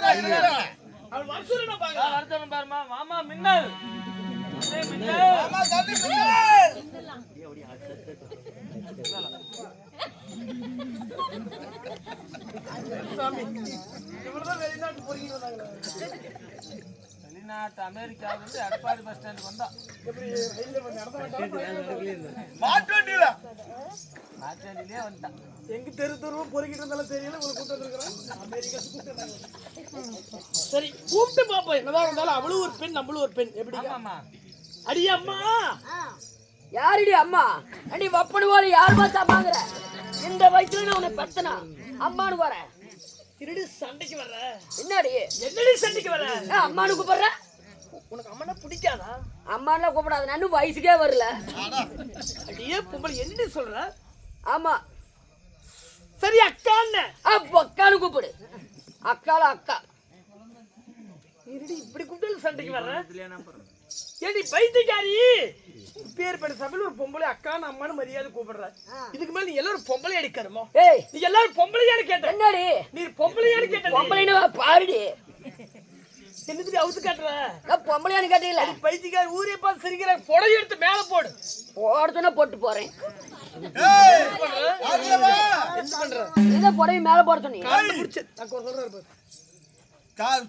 அவள் வருஷம் பாருமா மாமா மின்னல் மாமா தம்பி சாமி இவர்தான் வெளிநாட்டு போறீங்க வந்தாங்களா வெளிநாட்டு அமெரிக்காவுல இருந்து எடப்பாடி பஸ் ஸ்டாண்டுக்கு வந்தா எப்படி ரயில்ல நடந்து வந்தாங்க மாட்டோண்டில மாட்டோண்டிலே வந்தா எங்க தெரு பொறுக்கிட்டு இருந்தாலும் தெரியல உங்களுக்கு கூட்டி வந்திருக்கறேன் அமெரிக்கா கூட்டி வந்தாங்க சரி கூப்பிட்டு பாப்போம் என்னதான் இருந்தாலும் அவளும் ஒரு பெண் நம்மளும் ஒரு பெண் எப்படி ஆமாமா அடி அம்மா யாரடி அம்மா அடி வப்பனு போல யார் பார்த்தா பாக்குற இந்த வயசுல நான் உன்னை பத்தனா அம்மானு வர திருடி சண்டைக்கு வர்ற என்னடி சண்டைக்கு வர அம்மானு கூப்பிடுற உனக்கு அம்மானா பிடிக்காதா அம்மானா கூப்பிடாத நான் வயசுக்கே வரல அடியே பொம்பளை என்னடி சொல்ற ஆமா சரி அக்கான்னு அக்கானு கூப்பிடு அக்கால அக்கா இருடி இப்படி கூப்பிட்டு சண்டைக்கு வர்ற ஏடி பைத்தியக்காரி பேர் பெற்ற சபையில் ஒரு பொம்பளை அக்கான்னு அம்மானு மரியாதை கூப்பிடுற இதுக்கு மேல நீ எல்லாரும் பொம்பளை அடிக்கணுமோ நீ எல்லாரும் பொம்பளையானு கேட்ட என்னடி நீ பொம்பளையானு கேட்ட பொம்பளைன்னு பாருடி என்னது அவுத்து காட்டுற பொம்பளையானு கேட்டீங்களா பைத்தியக்காரி ஊரே பார்த்து சிரிக்கிற புடவை எடுத்து மேல போடு போடுதுன்னா போட்டு போறேன் என்ன பண்ற என்ன புடவை மேல போட சொன்னீங்க நான் சொல்றேன்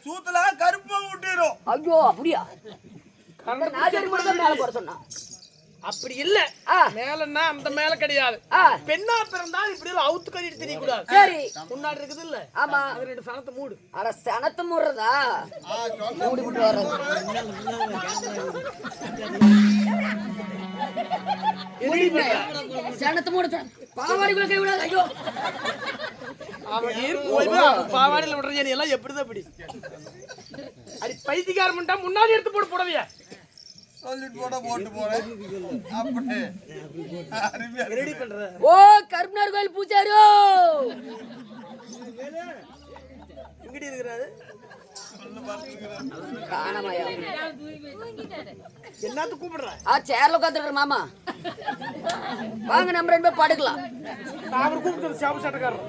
சூத்துல கருப்பா விட்டுரும் ஐயோ அப்படியா மேல போட சொன்னா அப்படி இல்ல மேலன்னா அந்த மேல கிடையாது பெண்ணா பிறந்தா இப்படி அவுத்து கட்டிட்டு தெரிய கூடாது சரி முன்னாடி இருக்குது இல்ல ஆமா அது ரெண்டு சனத்தை மூடு அட சனத்தை மூடுறதா மூடி விட்டு வர்றது சனத்தை மூடு பாவாடிக்குள்ள கை விடாது ஐயோ பாவாடியில விடுற நீ எல்லாம் எப்படிதான் இப்படி அடி பைத்தியக்காரன்டா முன்னாடி எடுத்து போடு புடவைய சொல்லிட்டு போட்டு போறேன் ரெடி பண்ற ஓ கருப்பனார் கோயில் பூஜாரியோ எங்கடி இருக்கிறாரு காணமாயா என்னத்து கூப்பிடுற சேர்ல உட்காந்துருக்க மாமா வாங்க நம்ம ரெண்டு பேரும் படுக்கலாம் அவர் கூப்பிட்டு சாப்பு சட்டக்காரர்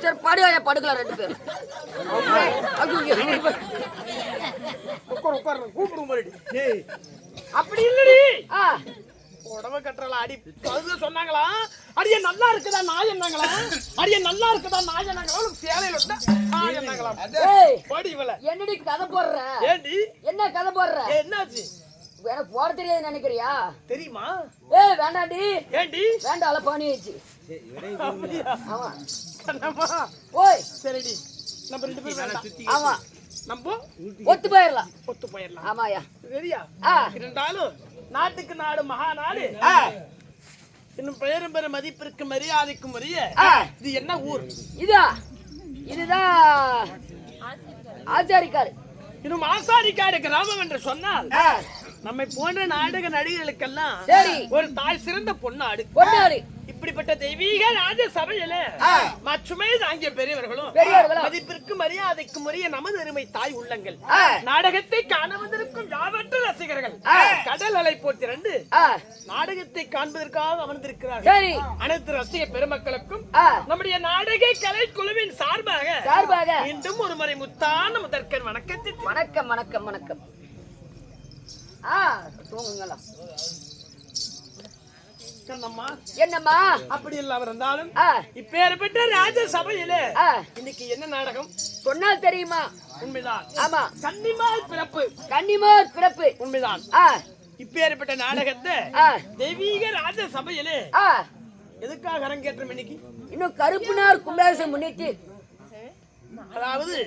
சரி படுவாயா படுக்கலாம் ரெண்டு பேரும் அப்படி இல்லடி உடம்ப கட்டுறல அடி சொன்னாங்களா அடியே நல்லா இருக்குதா நாய் என்னாங்களா அடியே நல்லா இருக்குதா நாய் என்னாங்களா சேலையில என்னடி கதை போடுற ஏண்டி என்ன கதை போடுற என்னாச்சு எனக்கு போட தெரியாது நினைக்கிறியா தெரியுமா வேண்டாண்டி ஏண்டி வேண்டாம் அல பானி வச்சு ஆமா ஓய் சரிடி நம்ம ரெண்டு பேரும் ஆமா நம்ம ஒத்து போயிடலாம் ஆமாயா சரியா இருந்தாலும் நாட்டுக்கு நாடு மகா நாடு இன்னும் பெயரும் பெரும் மதிப்பிற்கு மரியாதைக்கும் உரிய இது என்ன ஊர் இதுதான் ஆச்சாரிக்காடு இன்னும் ஆசாரிக்காடு கிராமம் என்று சொன்னால் நம்மை போன்ற நாடக நடிகர்களுக்கெல்லாம் ஒரு தாய் சிறந்த பொன்னாடு இப்படிப்பட்ட தெய்வீக ராஜ சபையில மற்றுமே தாங்கிய பெரியவர்களும் மதிப்பிற்கு மரியாதைக்கும் உரிய நமது அருமை தாய் உள்ளங்கள் நாடகத்தை காண வந்திருக்கும் யாவற்ற ரசிகர்கள் கடல் அலை போட்டிரண்டு நாடகத்தை காண்பதற்காக அமர்ந்திருக்கிறார்கள் அனைத்து ரசிக பெருமக்களுக்கும் நம்முடைய நாடக கலை குழுவின் சார்பாக மீண்டும் ஒரு முறை முத்தான முதற்கன் வணக்கத்தை வணக்கம் வணக்கம் வணக்கம் தூங்குங்களா என்னம்மா அப்படி இல்லாம இருந்தாலும் இப்பேற்பட்ட ராஜ சபையில இன்னைக்கு என்ன நாடகம் சொன்னால் தெரியுமா உண்மைதான் ஆமா கன்னிமார் பிறப்பு உண்மைதான் இப்பேற்பட்ட நாடகத்தை தெய்வீக ராஜ சபையில எதுக்காக அரங்கேற்றம் இன்னைக்கு இன்னும் கருப்பனார் கும்பாபிஷேகம் முன்னிட்டு அதாவது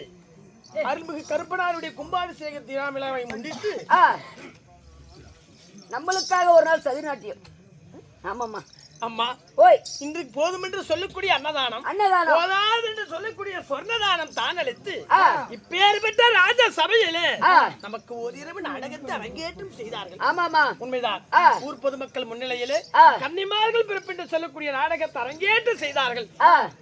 அருள்மிகு கருப்பனாருடைய கும்பாபிஷேக திருவிழாவை முன்னிட்டு நம்மளுக்காக ஒரு நாள் சதி நாட்டியம் ஆமாம்மா அம்மா ஓய் இன்றைக்கு போதும் என்று சொல்லக்கூடிய அன்னதானம் போதாது என்று சொல்லக்கூடிய சொர்ணதானம் தான் அளித்து இப்பேற்பட்ட ராஜ சபையிலே நமக்கு ஒரு இரவு நாடகத்தை அரங்கேற்றம் செய்தார்கள் ஆமாமா உண்மைதான் ஊர் பொதுமக்கள் முன்னிலையிலே கன்னிமார்கள் பிறப்பு என்று சொல்லக்கூடிய நாடகத்தை அரங்கேற்றம் செய்தார்கள்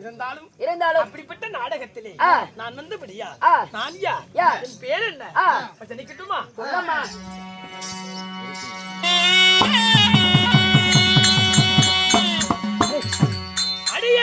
இருந்தாலும் அப்படிப்பட்ட நாடகத்திலே நான் வந்தபடியா நான் யார் என் பேர் என்ன நிக்கட்டுமா அடிய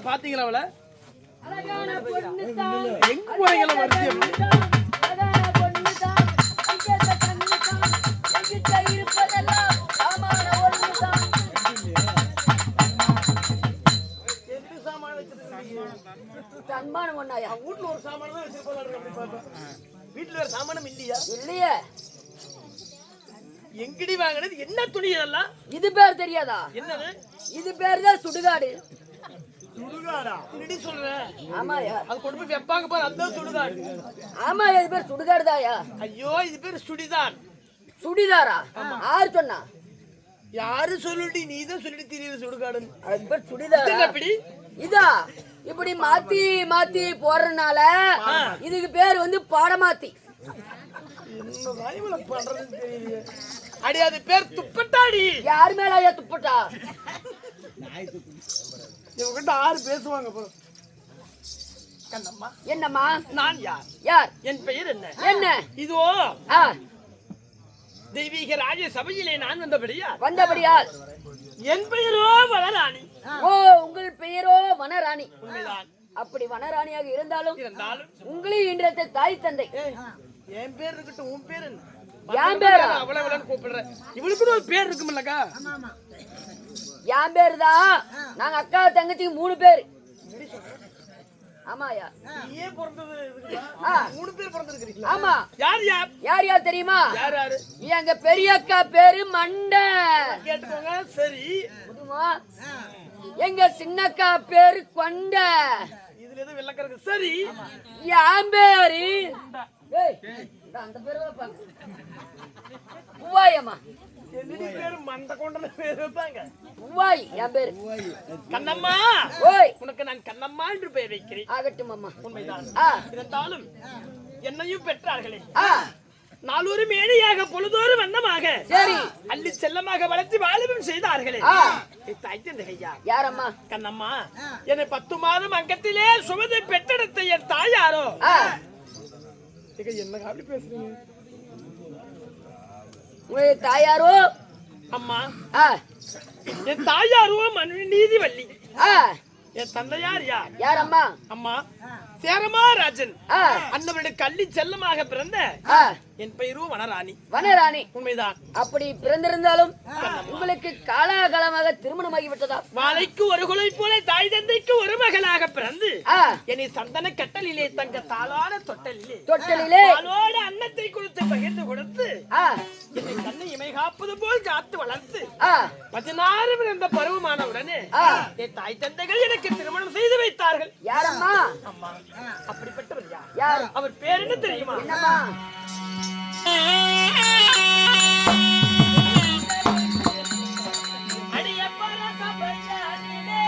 பாத்தீங்களா அவளை அழகான பொண்ணுதான் எங்க போறீங்களா வரிசையா அழகான பொண்ணுதான் அங்கேத்த கண்ணுதான் எங்கிட்ட இருப்பதெல்லாம் சாமான ஒண்ணுதான் எந்த சாமான வச்சிருக்கீங்க தன்மானம் ஒண்ணாயா வீட்டுல ஒரு சாமான தான் வச்சிருப்பாங்க அப்படி பார்த்தா வீட்டுல வேற சாமானம் இல்லையா இல்லையே எங்கடி வாங்கினது என்ன துணி இதெல்லாம் இது பேர் தெரியாதா என்னது இது பேர் தான் சுடுகாடு சுடுகாடா என்னடி சொல்ற ஆமாயா அது கொண்டு போய் வெப்பாங்க பாரு அந்த சுடுகாடு ஆமாயா இது பேர் சுடுகாடு தாயா ஐயோ இது பேர் சுடிதான் சுடிதாரா யாரு சொன்னா யாரு சொல்லுடி நீ தான் சொல்லிட்டு தெரியுது சுடுகாடுன்னு அது பேர் சுடிதாரா எப்படி இதா இப்படி மாத்தி மாத்தி போறதுனால இதுக்கு பேர் வந்து பாடமாத்தி என்ன வாய்வுல பண்றதுன்னு தெரியலையே அடி அது பேர் துப்பட்டாடி யார் மேல ஐயா துப்பட்டா இவங்கிட்ட ஆறு பேசுவாங்க bro. கண்ணம்மா என்னம்மா நான் யார் யார் என் பெயர் என்ன என்ன இதோ ஆ தெய்வீக ராஜ சபையிலே நான் வந்தபடியா வந்தபடியால் என் பெயரோ வளராணி ஓ உங்கள் பெயரோ வனராணி உண்மைதான் அப்படி வனராணியாக இருந்தாலும் இருந்தாலும் உங்களையும் இன்றைய தாய் தந்தை ஏய், என் பேர் இருக்கட்டும் உன் பேர் என்ன என் பேரா? அவளை அவளன்னு கூப்பிடுறேன் இவளுக்கு ஒரு பேர் இருக்குமில்லக்கா என் பேரு தான் நாங்க அக்கா தங்கச்சி 3 பேர் ஆமாயா நீயே பிறந்தது ஆ. 3 பேர் பிறந்திருக்கிறீங்களா ஆமா யார் யார் யார் யார் தெரியுமா யார் யாரு எங்க பெரிய அக்கா பேரு மண்டை கேட்டுக்கோங்க சரி புதுமா எங்க சின்னக்கா பேரு கொண்டை இதுல எதுவும் விளக்கறது சரி என் பேரு ஏய், இந்தா அந்த பேரு பூவாயம்மா என்னடி பேரு மண்ட கொண்ட பேர் வைப்பாங்க பூவாய் என் பேரு கண்ணம்மா ஓய் உனக்கு நான் கண்ணம்மா என்று பெயர் வைக்கிறேன் ஆகட்டும் அம்மா உண்மைதான் ஆ இருந்தாலும் என்னையும் பெற்றார்களே ஆ நாளொரு மேடையாக பொழுதோறு வண்ணமாக சரி அள்ளி செல்லமாக வளர்த்து வாலிபம் செய்தார்களே ஆ தாய் தந்தையா யாரம்மா கண்ணம்மா என்னை 10 மாதம் அங்கத்திலே சுமதை பெற்றெடுத்த என் தாயாரோ ஆ என்ன அப்படி பேசுறீங்க உங்க தாயாரோ அம்மா ஆ என் தாயாரோ நீதிவள்ளி ஆ என் தந்தையார் யார் யாரம்மா அம்மா சேரமா ராஜன் ஆ அன்னவருடைய கள்ளி செல்லமாக பிறந்த ஆ என் பெயரோ வனராணி வனராணி உண்மைதான் அப்படி பிறந்திருந்தாலும் உங்களுக்கு காலாகாலமாக திருமணமாகி விட்டதா வாழைக்கு ஒரு குலை போல தாய் தந்தைக்கு ஒரு மகளாக பிறந்து ஆ என்னை சந்தன கட்டலிலே தங்க தாளான தொட்டலிலே தொட்டலிலே பாலோட அன்னத்தை கொடுத்து பகிர்ந்து கொடுத்து ஆ என்னை கண்ணை இமை காப்பது போல் காத்து வளர்த்து ஆ 16 பிறந்த பருவமான உடனே ஆ. என் தாய் தந்தைகள் எனக்கு திருமணம் செய்து வைத்தார்கள் யாரம்மா அம்மா அப்படிப்பட்டவர் யார் யார் அவர் பேர் என்ன தெரியுமா என்னம்மா அடிய பரசபையானிலே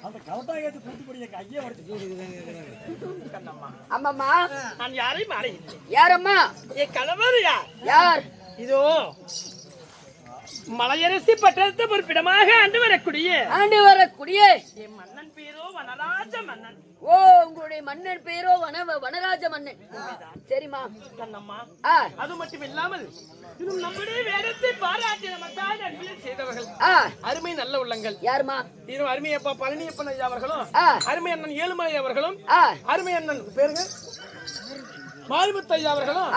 அந்த கவட்டாயத்தை கூட்டுப்படிய கையே அம்மாம்மா நான் யாரையும் அறையில்லை. யாரம்மா? என் கணவர் யார்? யார்? இதோ மலையரசி பட்டணத்தை பொறுப்பிடமாக ஆண்டு வரக்கூடிய என் மன்னன் பேரோ வனராஜ மன்னன். ஓ, உங்களுடைய மன்னன் பேரோ வனராஜ மன்னன். சரிம்மா. கண்ணம்மா, அது மட்டும் இல்லாமல் இன்னும் நம்முடைய வேடத்தை பாராட்டி நமக்காக அன்பில் செய்தவர்கள் அருமை நல்ல உள்ளங்கள். யாருமா? இன்னும் அருமையப்பா பழனியப்பன் ஐயா அவர்களும், அருமை அண்ணன் ஏழுமலை அவர்களும், அருமை அண்ணன் பேருங்க மாரிமுத்து ஐயா அவர்களும்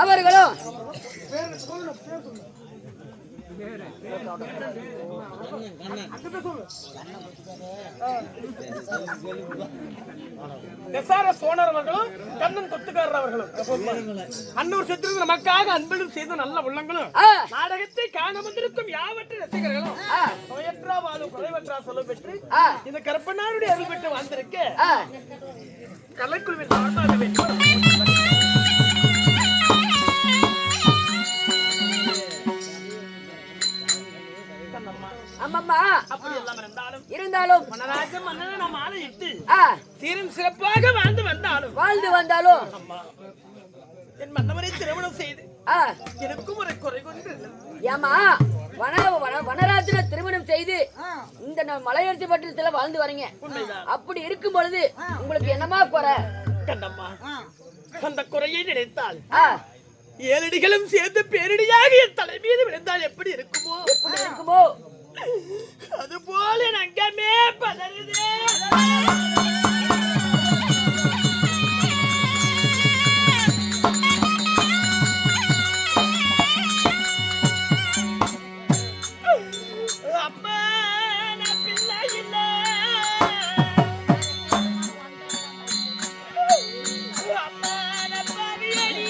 சோனர் அவர்களும் கண்ணன் கொத்துக்காரர் அவர்களும் அன்னூர் செத்திருந்து நமக்காக அன்பும் செய்த நல்ல உள்ளங்களும் நாடகத்தை காண வந்திருக்கும் யாவற்ற ரசிகர்களும் நோயற்றா வாழும் குறைவற்றா சொல்ல பெற்று இந்த கருப்பனாருடைய அருள் பெற்று வந்திருக்க கலைக்குழுவின் சார்பாக வேண்டும். அம்மம்மா, அப்படி எல்லாம் இருந்தாலும் மனராஜ மன்னனை நாம் ஆணையிட்டு சீரும் சிறப்பாக வாழ்ந்து வந்தாலும் அம்மா, என் மன்னவரை திருமணம் செய்து எனக்கும் ஒரு குறை கொண்டு ஏமா வனராஜனை திருமணம் செய்து இந்த மலையரசி பட்டணத்துல வாழ்ந்து வரீங்க. அப்படி இருக்கும் பொழுது உங்களுக்கு என்னமா குறை? கண்டம்மா, அந்த குறையை நினைத்தால் ஏழடிகளும் சேர்ந்து பேரடியாக என் தலை மீது விழுந்தால் எப்படி இருக்குமோ அதுபோல என் அங்கமே பதறுதே. அம்மா, நான் பிள்ளை இல்லை. அம்மா, நான் பாவியடி.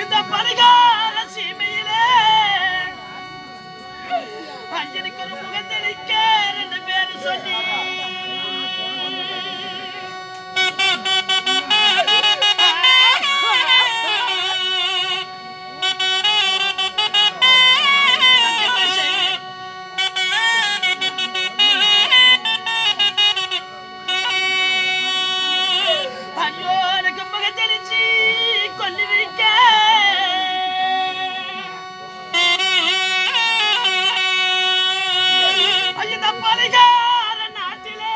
இந்த பரிகார சீமையிலே ஐயனுக்கு ஒரு முகத்தளிக்க 2 பேர் சொல்லி பரிகார நாட்டிலே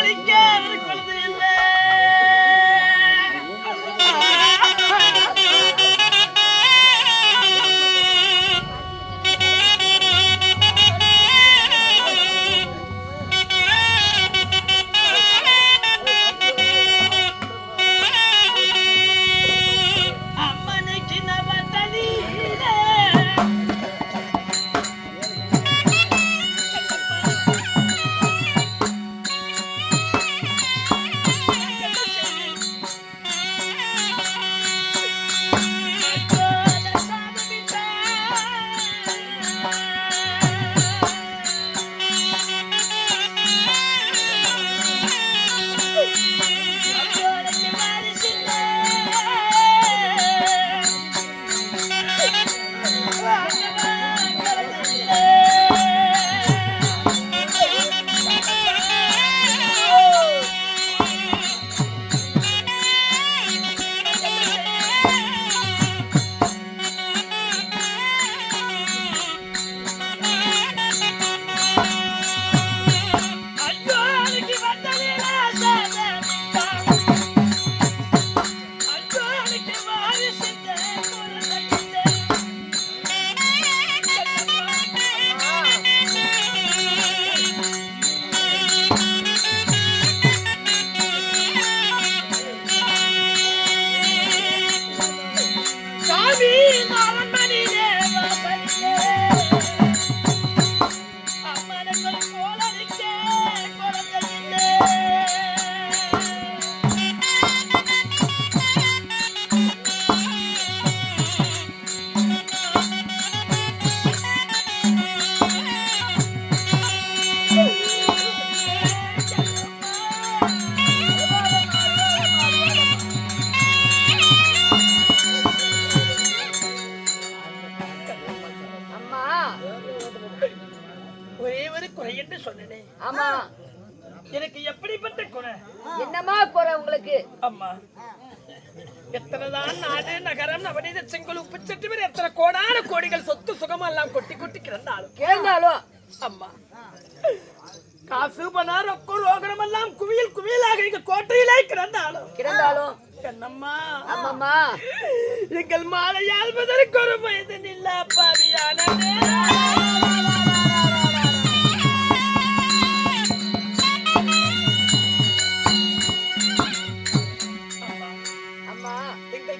கோலடிக்க ஒரு குழந்தை இல்லை. ஒரே ஒரு குறை என்று சொன்னேனே. ஆமா, எனக்கு எப்படிப்பட்ட குறை? என்னமா குறை உங்களுக்கு? அம்மா, எத்தனைதான் நாடு நகரம் நவநீத செங்கல் உப்பு சட்டு பேர் எத்தனை கோடான கோடிகள் சொத்து சுகமா எல்லாம் கொட்டி கொட்டி கிடந்தாலும் அம்மா, காசு பணம் ரொக்கம் ரோகணம் எல்லாம் குவியல் குவியலாக இங்க கோட்டையிலே கிடந்தாலும் என்னம்மா, அம்மம்மா, எங்கள் மாலையால் பதிலுக்கு ஒரு வயது இல்ல பாவியான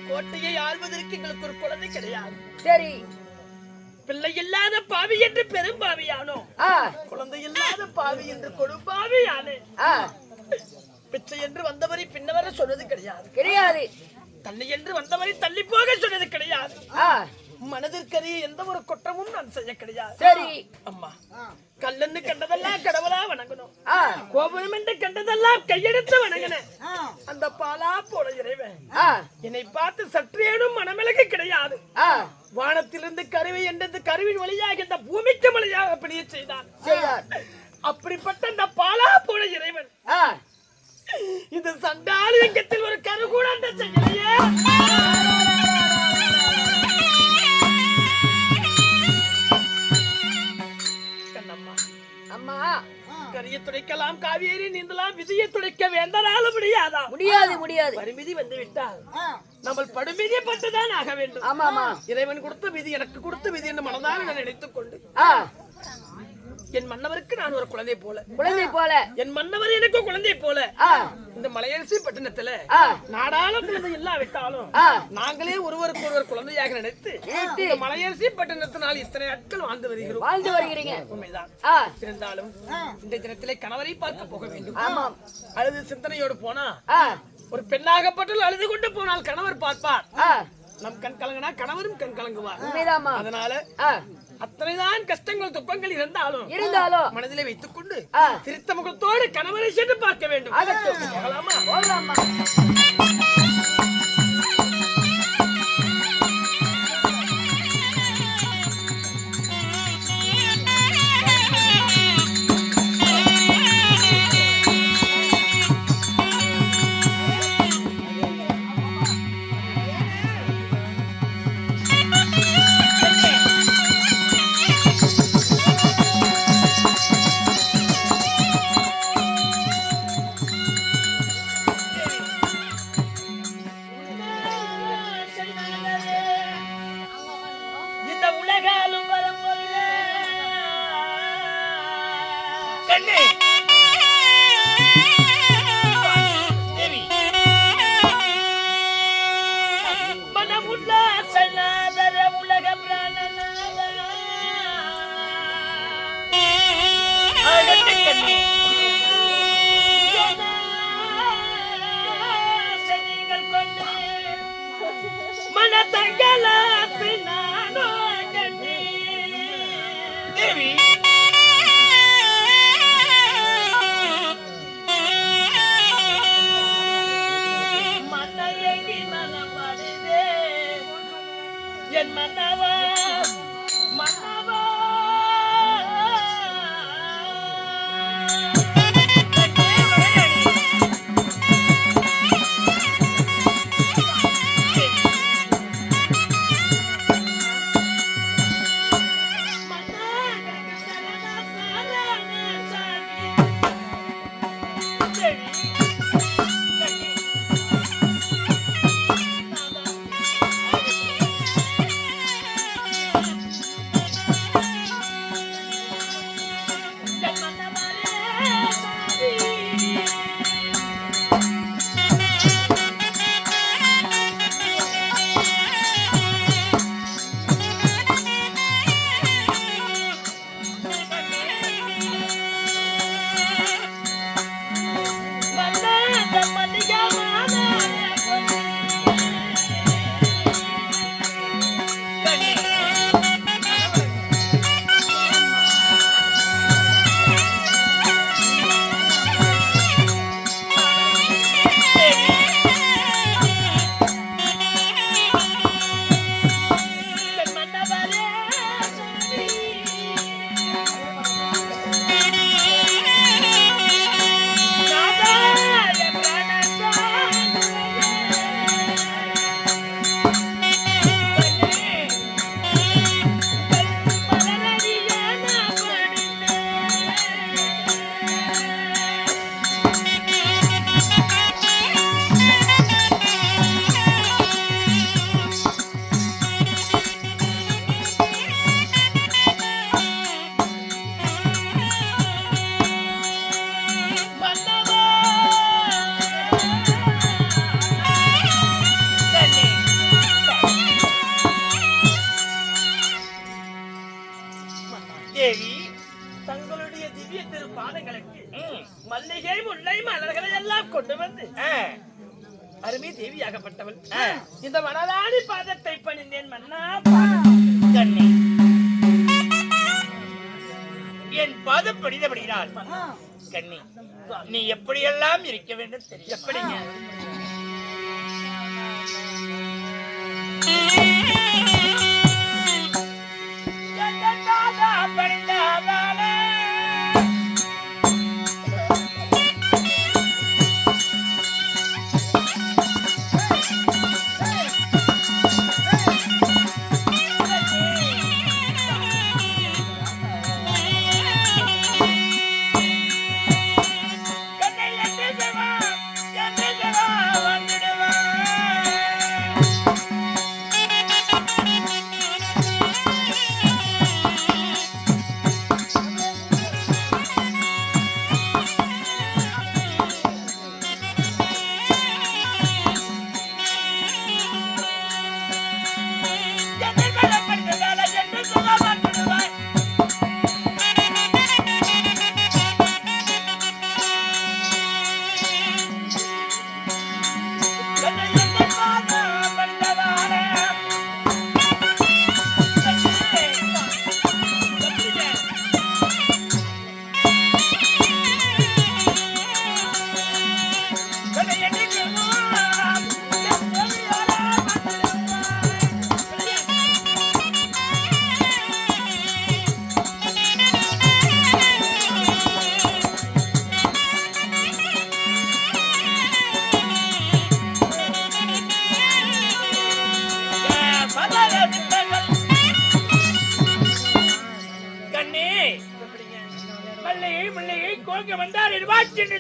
கோட்டையை ஆள்வதற்கு எங்களுக்கு ஒரு குழந்தை கிடையாது. சரி, பிள்ளை இல்லாத பாவி என்று பெரும் பாவியானோ, குழந்தை இல்லாத பாவி என்று கொடுப்பாவியானே. பிச்சை என்று வந்தவரை பின்னவர சொன்னது கிடையாது. தள்ளி என்று வந்தவரை தள்ளி போக சொன்னது கிடையாது. மனதிற்கரிய எந்த ஒரு குற்றமும் நான் செய்ய கிடையாது. சரி அம்மா, கல்லன்னு கண்டதெல்லாம் கடவுளா வணங்கணும், கோபுரம் என்று கண்டதெல்லாம் கையெடுத்து வணங்கினேன். அந்த பாலா போல இறைவன் என்னை பார்த்து சற்றேனும் மனமிளகு கிடையாது. வானத்திலிருந்து கருவி என்றது கருவின் வழியாக இந்த பூமிக்கு வழியாக பிடிய செய்தான். அப்படிப்பட்ட இந்த பாலா போல இறைவன் இந்த சண்டாளி எங்கத்தில் ஒரு கருகூட அந்த செய்யலையே. அம்மா, கரிய துடைக்கலாம், காவேரி நீந்தலாம், விதியை துடைக்க வேந்தனாலும் முடியாதா? முடியாது. பரிமிதி வந்து விட்டால் நம்ம படுமிதியை பட்டுதான் ஆக வேண்டும். ஆமாமா, இறைவன் கொடுத்த விதி எனக்கு கொடுத்த விதி என்று மனதாக நான் நினைத்துக் கொண்டு என் மன்னவருக்கு நான் ஒரு குழந்தை போல என் மன்னவர் எனக்கு குழந்தை போல இந்த மலையரசி பட்டணத்துல நாடாள குழந்தை இல்லாவிட்டாலும் நாங்களே ஒருவருக்கு ஒருவர் குழந்தையாக நினைத்து இந்த மலையரசி பட்டணத்தினால் இத்தனை நாட்கள் வாழ்ந்து வருகிறீங்க. உண்மைதான். இருந்தாலும் இந்த தினத்திலே கணவரை பார்க்க போக வேண்டும். அழுது சிந்தனையோடு போனா ஒரு பெண்ணாகப்பட்டால் அழுது கொண்டு போனால் கணவர் பார்ப்பார். நம் கண் கலங்கினா கணவரும் கண் கலங்குவார். அதனால அத்தனைதான் கஷ்டங்கள் துக்கங்கள் இருந்தாலும் மனதிலே வைத்துக் கொண்டு திருத்த முகத்தோடு கணவரை சென்று பார்க்க வேண்டும். இந்த உலகாலும் வரப்போகிறே கண்ணே தேவி மனமுள்ள சனாதர உலக பிராணநாத ஆகட்டும் கண்ணே சனிகள் கொண்டு மனதங்கலாசி நானோ கண்ணே தேவி மன்னையங்கி மனம் வருதே என் மன்னவா மன்னவா தேவி தங்களுடைய திவ்ய திருப்பாதங்களுக்கு மல்லிகை முல்லை மலர்களை எல்லாம் கொண்டு வந்து அருமை தேவியாகப்பட்டவள் இந்த மணலாடி பாதத்தை பணிந்தேன் மன்னா கண்ணே என் பாதம் படிதபடினால் கண்ணே நீ எப்படியெல்லாம் இருக்க வேண்டும் தெரியும் எப்படிங்க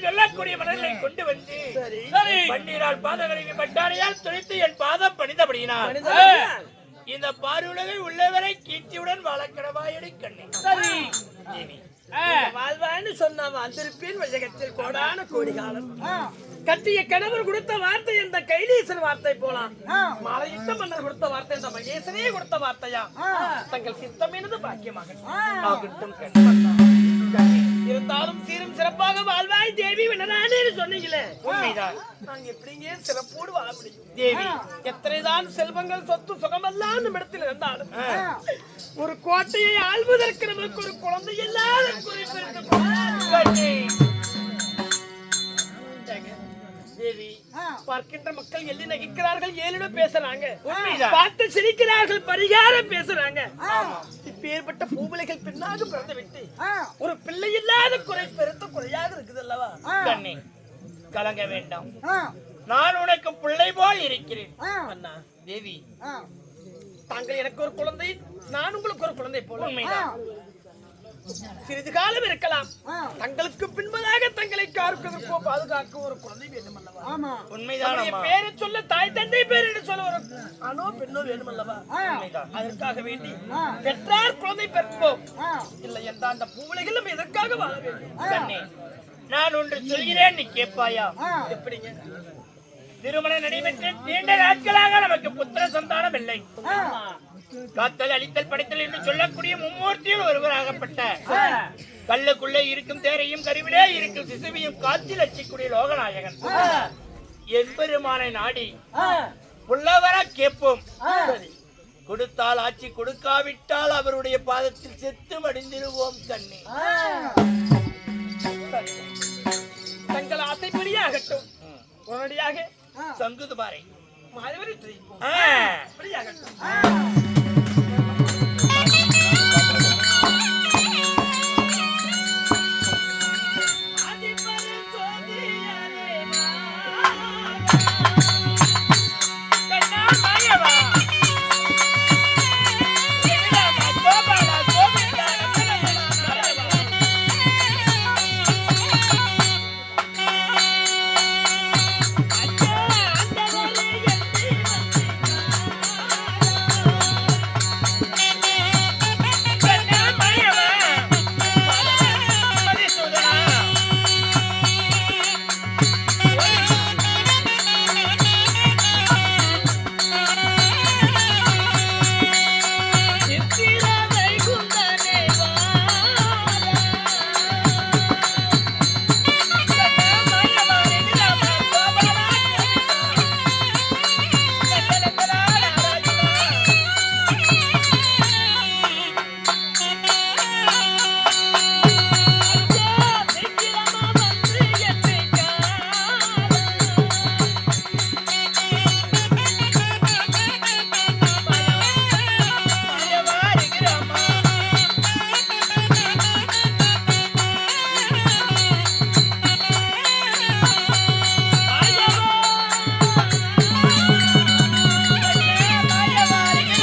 சொல்லக்கூடிய மலர்களை கொண்டு வந்து பன்னீரால் பாதங்களை பட்டாரையால் துளைத்து என் பாதம் பணிந்தபடியினால் இந்த பாருலகை உள்ளவரை கீர்த்தியுடன் வாழக்கடவாயடி கண்ணே. சரி தேவி வாழ்வான்னு சொன்ன வந்திருப்பேன் வையகத்தில் கோடான கோடி காலம் கட்டிய கணவர் கொடுத்த வார்த்தை இந்த கைலீசன் வார்த்தை போலாம் மலையிட்ட மன்னர் கொடுத்த வார்த்தை இந்த மகேசனே கொடுத்த வார்த்தையா தங்கள் சித்தமேனது பாக்கியமாக ஆகட்டும் கண்ணே. இருந்தாலும் சீரும் சிறப்பாக வாழ்வாய் தேவி வினரானே சொன்னீங்களே உண்மைதான். நாங்க எப்படிங்க சிறப்போடு வாழ முடியும் தேவி எத்தனைதான் செல்வங்கள் சொத்து சுகமெல்லாம் நம்ம இடத்தில் இருந்தாலும் ஒரு கோட்டையை ஆள்வதற்கு நமக்கு ஒரு குழந்தை இல்லாத குறிப்பிட்டு கண்ணே. தேவி பார்க்கின்ற மக்கள் எள்ளி நகைக்கிறார்கள் ஏழிடம் பேசுறாங்க உண்மைதான். பார்த்து சிரிக்கிறார்கள் பரிகாரம் பேசுறாங்க இப்பேற்பட்ட பூவிலைகள் பின்னாக பிறந்து விட்டு ஒரு பிள்ளை இல்லாத குறை பெருத்த குறையாக இருக்குது அல்லவா கண்ணே கலங்க வேண்டாம். நான் உனக்கு பிள்ளை போல் இருக்கிறேன் அண்ணா தேவி. தாங்கள் எனக்கு ஒரு குழந்தை நான் உங்களுக்கு ஒரு குழந்தை போல உண்மைதான். சிறிது காலம் இருக்கலாம் தங்களுக்கு பின்பதாக தங்களை காக்குவதற்கோ பாதுகாக்க ஒரு குழந்தை வேண்டும் அல்லவா உண்மைதான் நம்முடைய அம்மா. பேரை சொல்ல தாய் தந்தை பேர் என்று சொல்ல ஒரு ஆணோ பெண்ணோ வேண்டும் அல்லவா உண்மைதான். அதற்காக வேண்டி பெற்றார் குழந்தை பெற்போம் இல்லை என்றால் அந்த பூவுலகில் நம்ம எதற்காக வாழ வேண்டும் கண்ணே நான் ஒன்று சொல்கிறேன், நீ கேட்பாயா? எப்படிங்க திருமணம் நடைபெற்று நீண்ட நாட்களாக நமக்கு புத்திர சந்தானம் இல்லை. காத்தல் அழித்தல் படைத்தல் என்று சொல்லக்கூடிய மும்மூர்த்தியில் ஒருவராகப்பட்ட கல்லுக்குள்ளே இருக்கும் தேரையும் கருவிலே இருக்கும் சிசுவையும் காத்தில் அச்சிக்கூடிய லோகநாயகன் எம்பெருமானை நாடி புள்ளவர கேட்போம். கொடுத்தால் ஆட்சி, கொடுக்காவிட்டால் அவருடைய பாதத்தில் செத்து மடிந்திருவோம் கண்ணே. தங்கள் ஆசைப்படியே ஆகட்டும் உடனடியாக சங்குதுபாரை மாதவரி அப்படியாகட்டும்